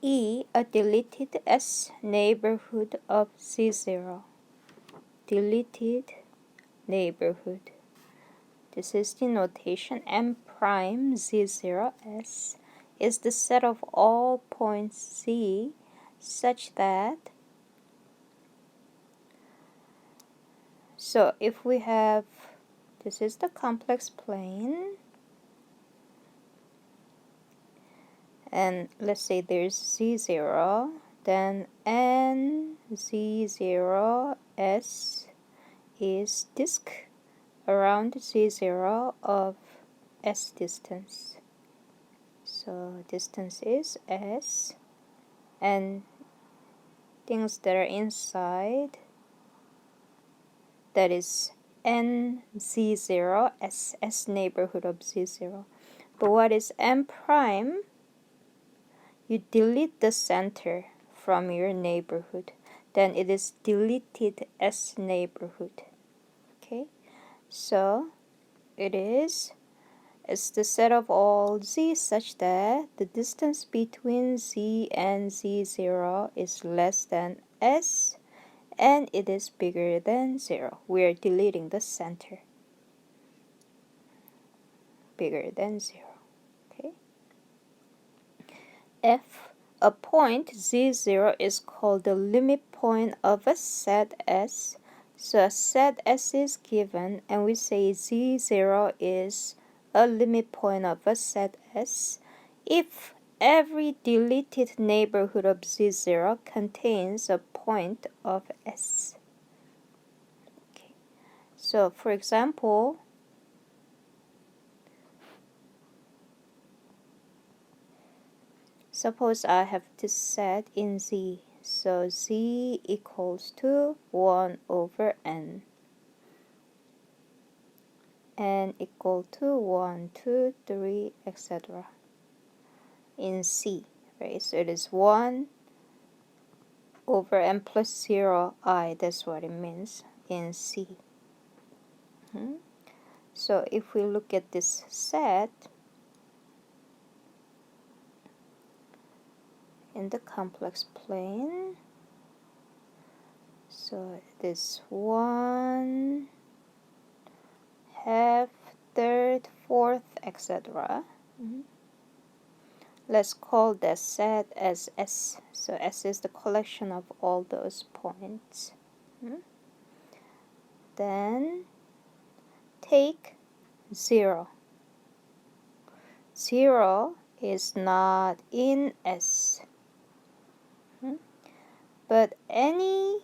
E, a deleted S neighborhood of Z0. Deleted neighborhood. This is the notation. M prime Z0 S is the set of all points Z such that, so if we have, this is the complex plane, and let's say there's Z0, then N Z0 S is disk around Z0 of S distance. So distance is S, and things that are inside, that is N Z0 S, S neighborhood of Z0. But what is M prime? You delete the center from your neighborhood, then it is deleted S neighborhood. Okay, so it's the set of all Z such that the distance between Z and Z0 is less than S, and it is bigger than 0. We are deleting the center. Bigger than 0. Okay. F, a point Z0 is called the limit point of a set S. So a set S is given, and we say Z0 is a limit point of a set S if every deleted neighborhood of Z0 contains a point of S. Okay. So for example, suppose I have this set in Z. So Z equals to 1 over N. N equal to 1, 2, 3, etc. in C, right? So it is 1 over N plus 0 I, that's what it means in C. So if we look at this set in the complex plane, so it is 1, half, third, fourth, etc. Let's call that set as S. So S is the collection of all those points. Then take 0. 0 is not in S. But any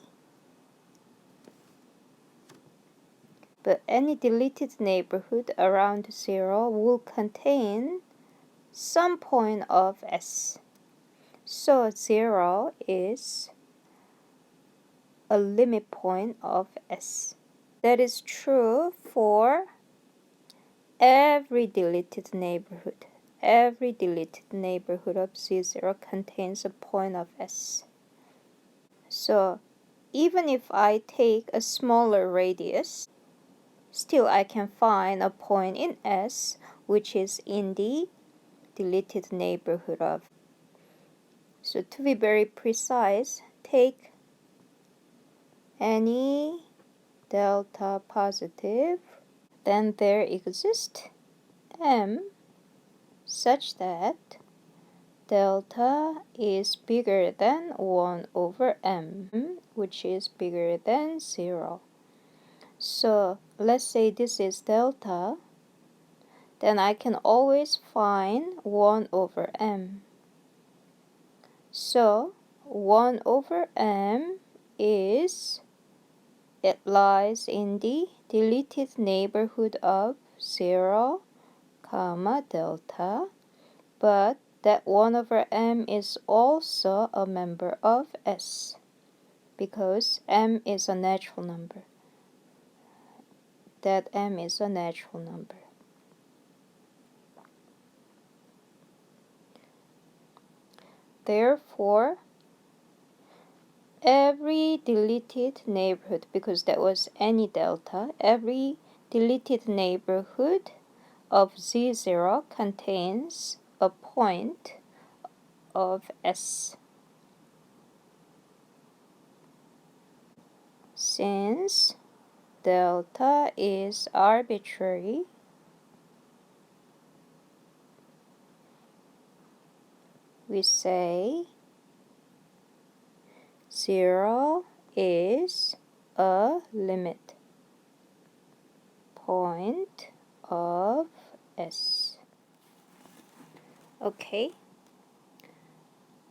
deleted neighborhood around 0 will contain some point of S. So 0 is a limit point of S. That is true for every deleted neighborhood. Every deleted neighborhood of Z0 contains a point of S. So even if I take a smaller radius, still I can find a point in S which is in the deleted neighborhood of. So to be very precise, take any delta positive, then there exists M such that delta is bigger than 1 over M, which is bigger than 0. So let's say this is delta, then I can always find 1 over M. So 1 over M is, it lies in the deleted neighborhood of 0, comma, delta, but that 1 over M is also a member of S because M is a natural number. That M is a natural number. Therefore, every deleted neighborhood, because that was any delta, every deleted neighborhood of Z0 contains a point of S. Since delta is arbitrary, we say 0 is a limit point of S. Okay,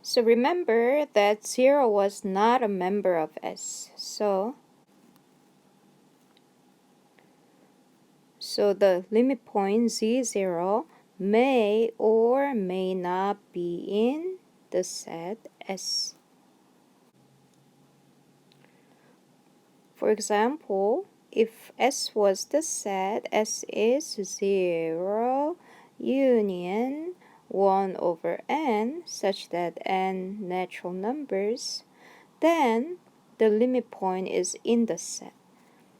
so remember that 0 was not a member of S. So the limit point z0 may or may not be in the set S. For example, if S was the set, S is 0 union 1 over n such that n natural numbers, then the limit point is in the set.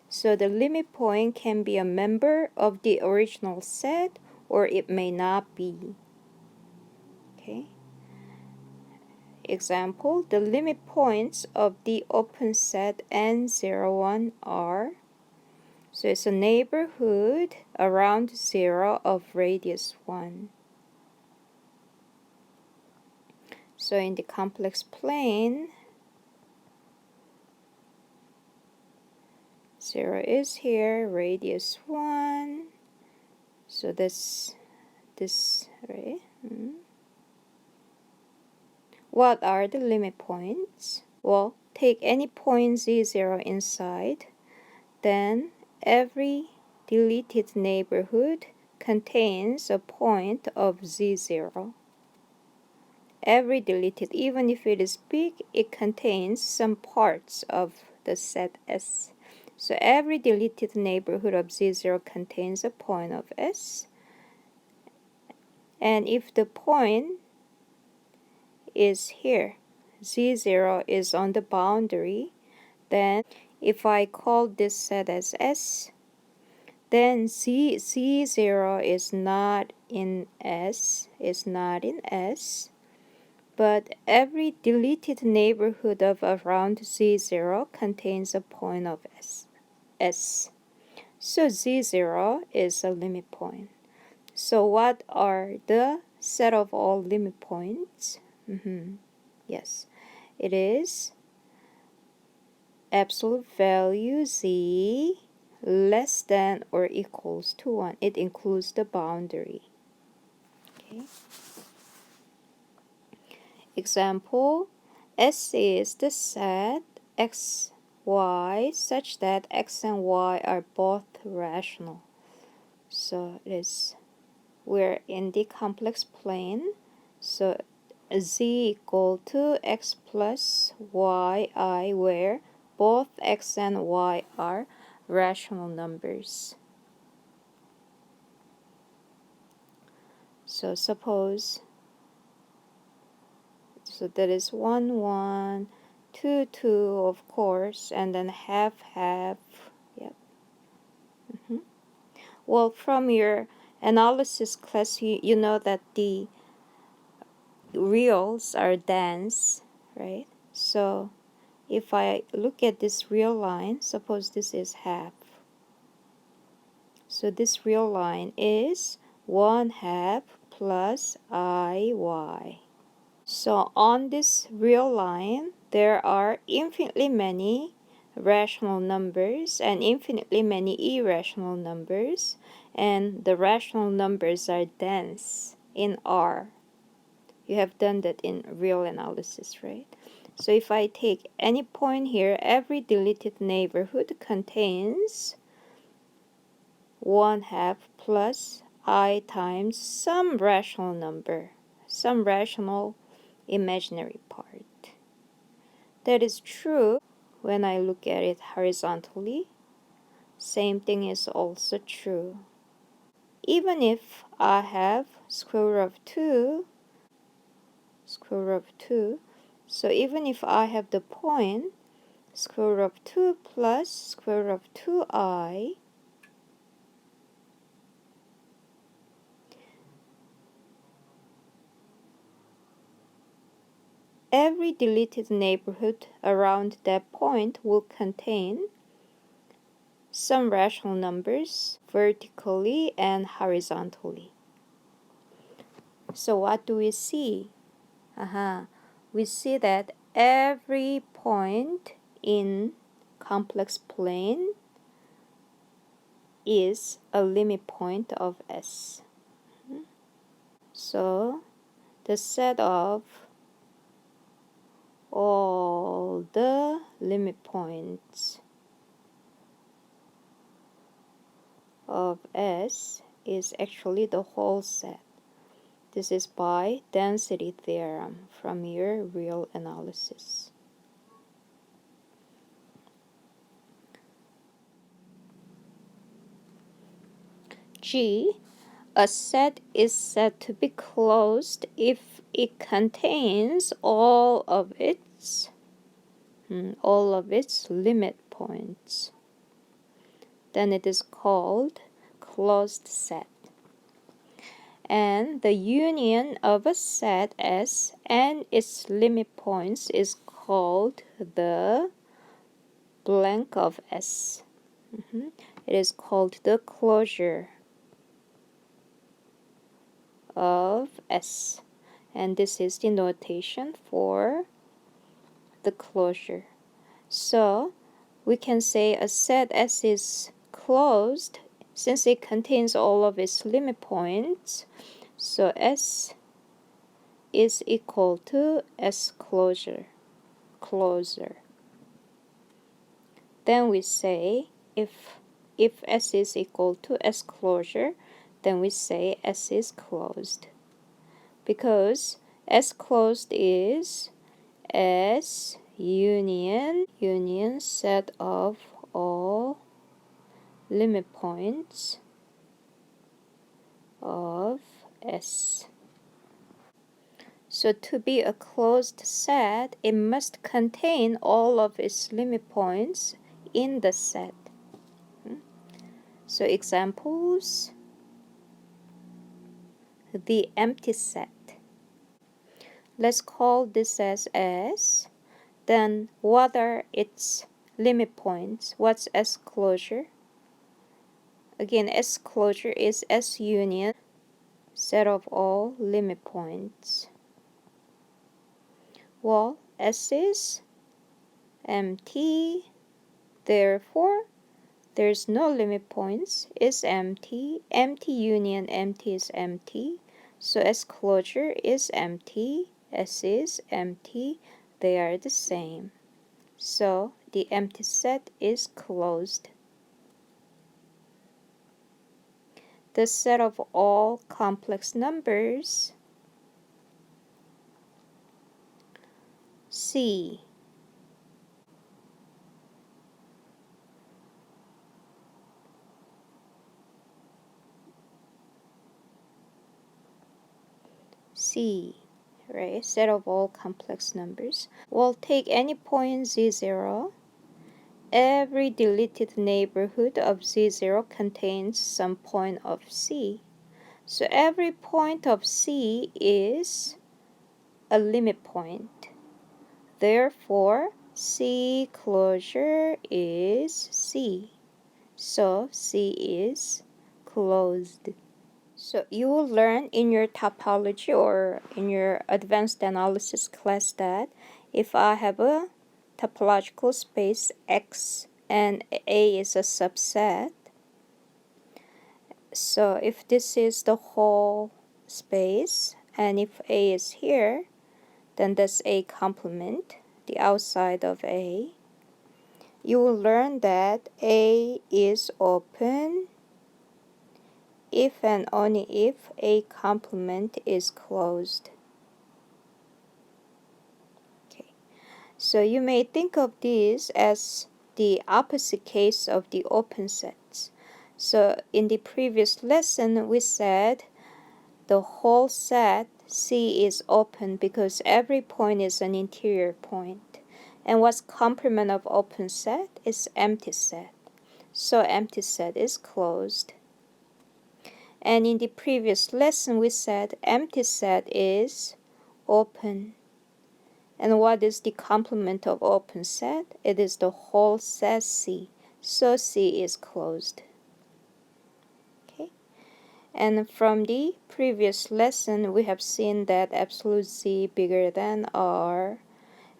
So the limit point can be a member of the original set or it may not be. Okay. Example, the limit points of the open set N01 are, so it's a neighborhood around 0 of radius 1. So in the complex plane, 0 is here, radius 1. So this, right? What are the limit points? Well, take any point z0 inside, then every deleted neighborhood contains a point of z0. Every deleted, even if it is big, it contains some parts of the set S. So every deleted neighborhood of z0 contains a point of S. And if the point is here, z0 is on the boundary, then if I call this set as S, then z0 is not in S, but every deleted neighborhood of around z0 contains a point of S. So z0 is a limit point. So what are the set of all limit points? Yes, it is absolute value z less than or equals to 1. It includes the boundary. Okay. Example, S is the set x, y such that x and y are both rational. So it is, we're in the complex plane. So z equal to x plus yi, where both x and y are rational numbers. So suppose, so that is 1, 1, 2, 2, of course, and then half, half. Yep. Well, from your analysis class, you know that the reals are dense, right? So if I look at this real line, suppose this is half. So this real line is 1/2 plus IY. So on this real line, there are infinitely many rational numbers and infinitely many irrational numbers, and the rational numbers are dense in R. You have done that in real analysis, right? So if I take any point here, every deleted neighborhood contains 1/2 plus I times some rational number, some rational imaginary part. That is true when I look at it horizontally. Same thing is also true. Even if I have square root of 2, so even if I have the point square root of 2 plus square root of 2i, every deleted neighborhood around that point will contain some rational numbers vertically and horizontally. So what do we see? We see that every point in complex plane is a limit point of S. So the set of all the limit points of S is actually the whole set. This is by density theorem from your real analysis. G, a set is said to be closed if it contains all of its limit points. Then it is called closed set. And the union of a set S and its limit points is called the blank of S. It is called the closure of S. And this is the notation for the closure. So we can say a set S is closed since it contains all of its limit points. So S is equal to S closure. Then we say if S is equal to S closure, then we say S is closed. Because S closed is S union set of all limit points of S. So to be a closed set, it must contain all of its limit points in the set. So examples, the empty set. Let's call this as S. Then what are its limit points? What's S closure? Again, S closure is S union set of all limit points. Well, S is empty, therefore there's no limit points. It's empty. Empty union empty is empty. So S closure is empty. S is empty. They are the same. So the empty set is closed. The set of all complex numbers C right? Set of all complex numbers. We'll take any point Z0. Every deleted neighborhood of Z0 contains some point of C. So every point of C is a limit point. Therefore, C closure is C. So C is closed. So you will learn in your topology or in your advanced analysis class that if I have a topological space X and A is a subset, so if this is the whole space and if A is here, then that's A complement, the outside of A. You will learn that A is open if and only if A complement is closed. Okay. So you may think of this as the opposite case of the open sets. So in the previous lesson, we said the whole set C is open because every point is an interior point. And what's complement of open set is empty set. So empty set is closed. And in the previous lesson, we said empty set is open. And what is the complement of open set? It is the whole set C. So C is closed. Okay. And from the previous lesson, we have seen that absolute Z bigger than R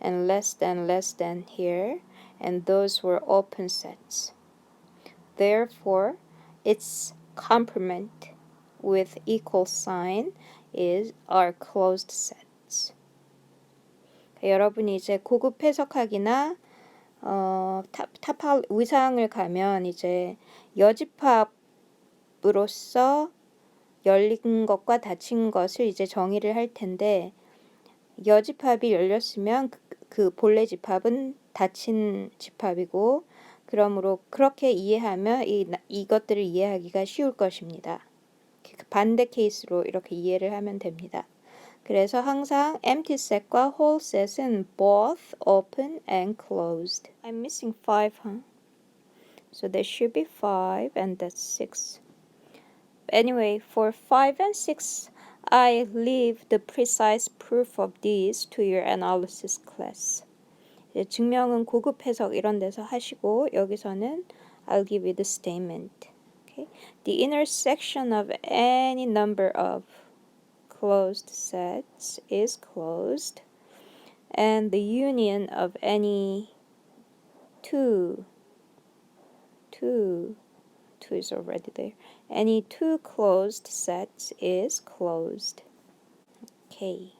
and less than here, and those were open sets. Therefore, its complement with equal sign are closed sets. 여러분이 이제 고급 해석학이나 타파 위상을 가면 이제 여집합으로서 열린 것과 닫힌 것을 이제 정의를 할 텐데 여집합이 열렸으면 그 본래 집합은 닫힌 집합이고 그러므로 그렇게 이해하면 이것들을 이해하기가 쉬울 것입니다. 반대 케이스로 이렇게 이해를 하면 됩니다. 그래서 항상 empty set과 whole set은 both open and closed. I'm missing 5, huh? So there should be 5 and that's 6. Anyway, for 5 and 6, I leave the precise proof of these to your analysis class. 증명은 고급 해석 이런 데서 하시고 여기서는 I'll give you the statement. Okay? The intersection of any number of closed sets is closed, and the union of any two is already there. Any two closed sets is closed. Okay.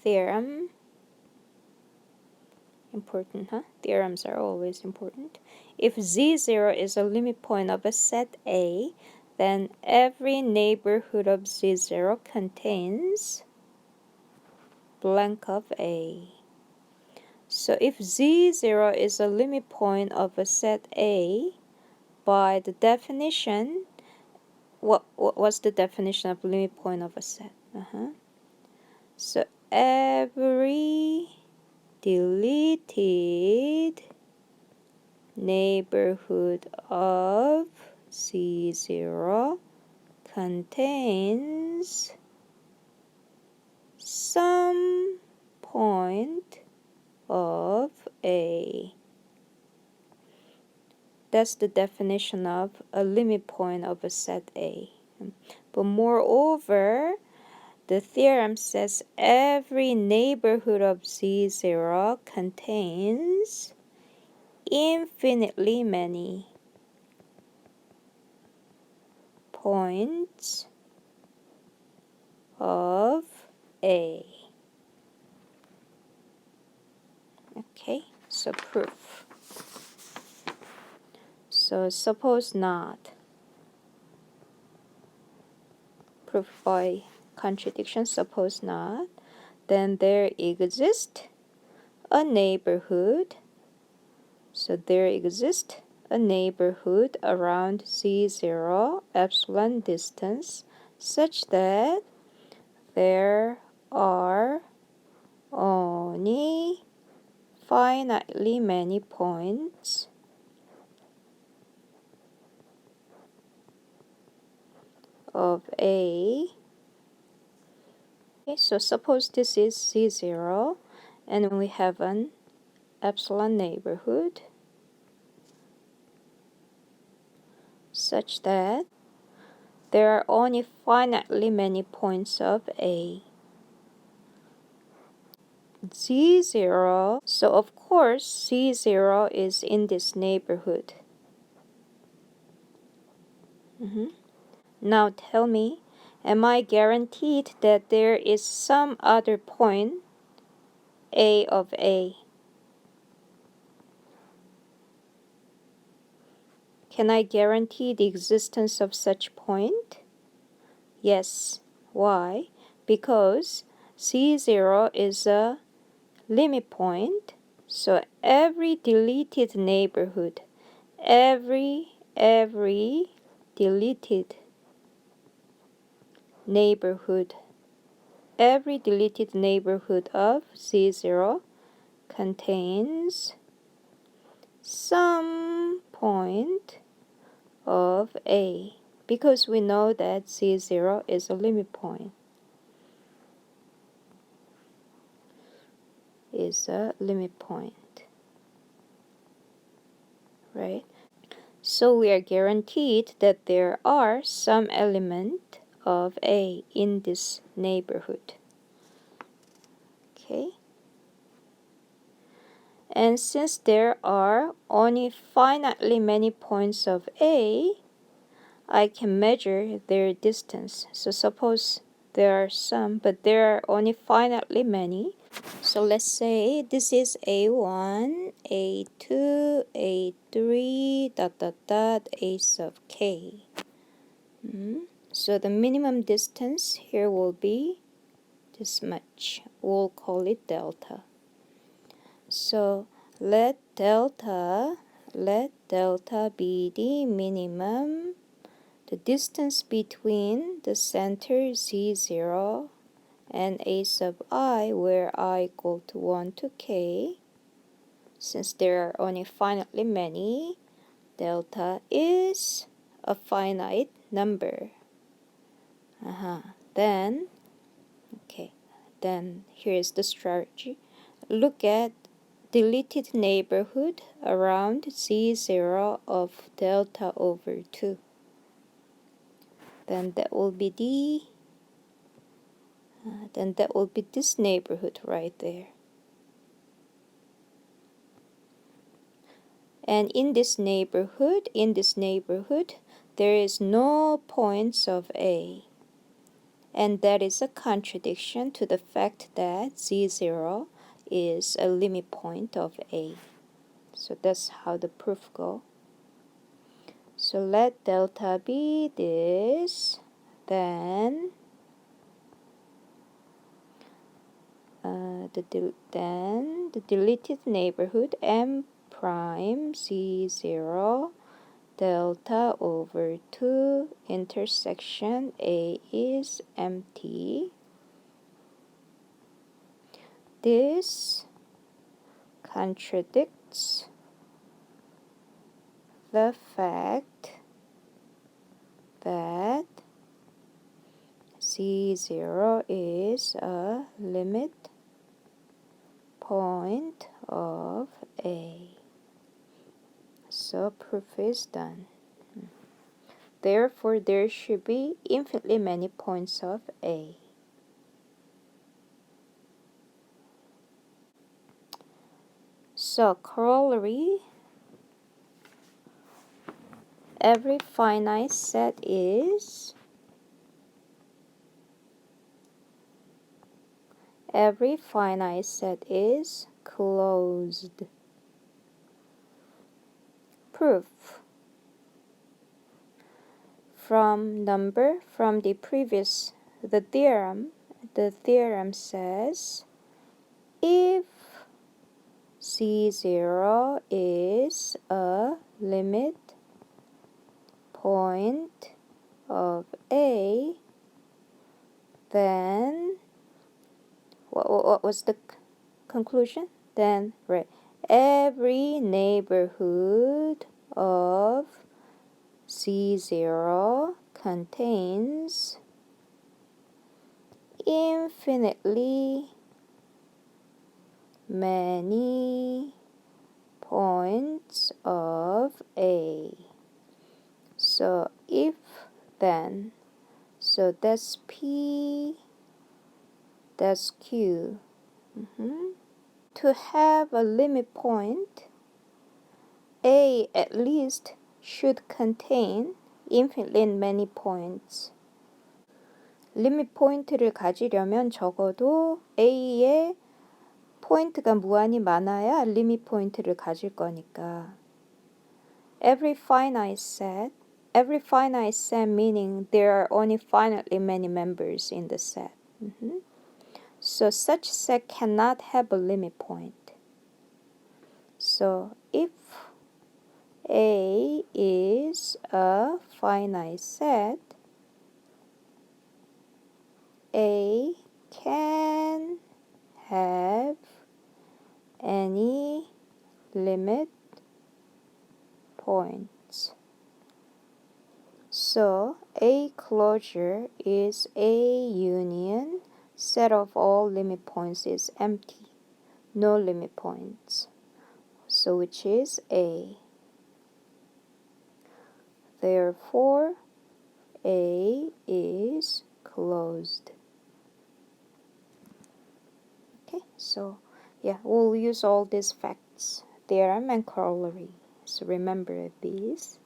Theorem. Important, huh? Theorems are always important. If Z0 is a limit point of a set A, then every neighborhood of Z0 contains blank of A. So if Z0 is a limit point of a set A, by the definition, what's the definition of limit point of a set? So every deleted neighborhood of Z0 contains some point of A. That's the definition of a limit point of a set A. But moreover, the theorem says every neighborhood of Z0 contains infinitely many points of A. Okay, so proof. So suppose not. Proof by contradiction, suppose not. Then there exists a neighborhood. So there exists a neighborhood around Z0 epsilon distance such that there are only finitely many points of A. Okay, so suppose this is Z0 and we have an epsilon neighborhood such that there are only finitely many points of A. Z0, so of course Z0 is in this neighborhood. Now tell me, am I guaranteed that there is some other point A of A? Can I guarantee the existence of such point? Yes. Why? Because Z0 is a limit point, so every deleted neighborhood, every deleted neighborhood, every deleted neighborhood of Z0 contains some point of A, because we know that Z0 is a limit point. is a limit point, right? So we are guaranteed that there are some element of A in this neighborhood. Okay. And since there are only finitely many points of A, I can measure their distance. So suppose there are some, but there are only finitely many. So let's say this is A1, A2, A3, A sub k. So the minimum distance here will be this much. We'll call it delta. So let delta be the minimum, the distance between the center Z0 and A sub I, where I equal to 1 to k. Since there are only finitely many, delta is a finite number. Then here's the strategy. Look at deleted neighborhood around Z0 of delta over 2. Then that will be this neighborhood right there. And in this neighborhood, there is no points of A. And that is a contradiction to the fact that Z0 is a limit point of A. So that's how the proof goes. So let delta be this, then the deleted neighborhood M prime Z0 delta over 2 intersection A is empty. This contradicts the fact that Z0 is a limit point of A. So proof is done. Therefore, there should be infinitely many points of A. So corollary, every finite set is closed. Proof. From the theorem says if Z0 is a limit point of A, then what was the conclusion? Then every neighborhood of Z0 contains infinitely many points of A. So if then, so that's P, that's Q. To have a limit point, A at least should contain infinitely many points. 리밋 포인트를 가지려면 적어도 A에 포인트가 무한히 많아야 리밋 포인트를 가질 거니까. Every finite set meaning there are only finitely many members in the set. So such set cannot have a limit point. So if A is a finite set, A can have any limit points. So A closure is A union, set of all limit points is empty. no limit points. So which is A. Therefore, A is closed. Okay, so yeah, we'll use all these facts, theorem and corollary. So remember these.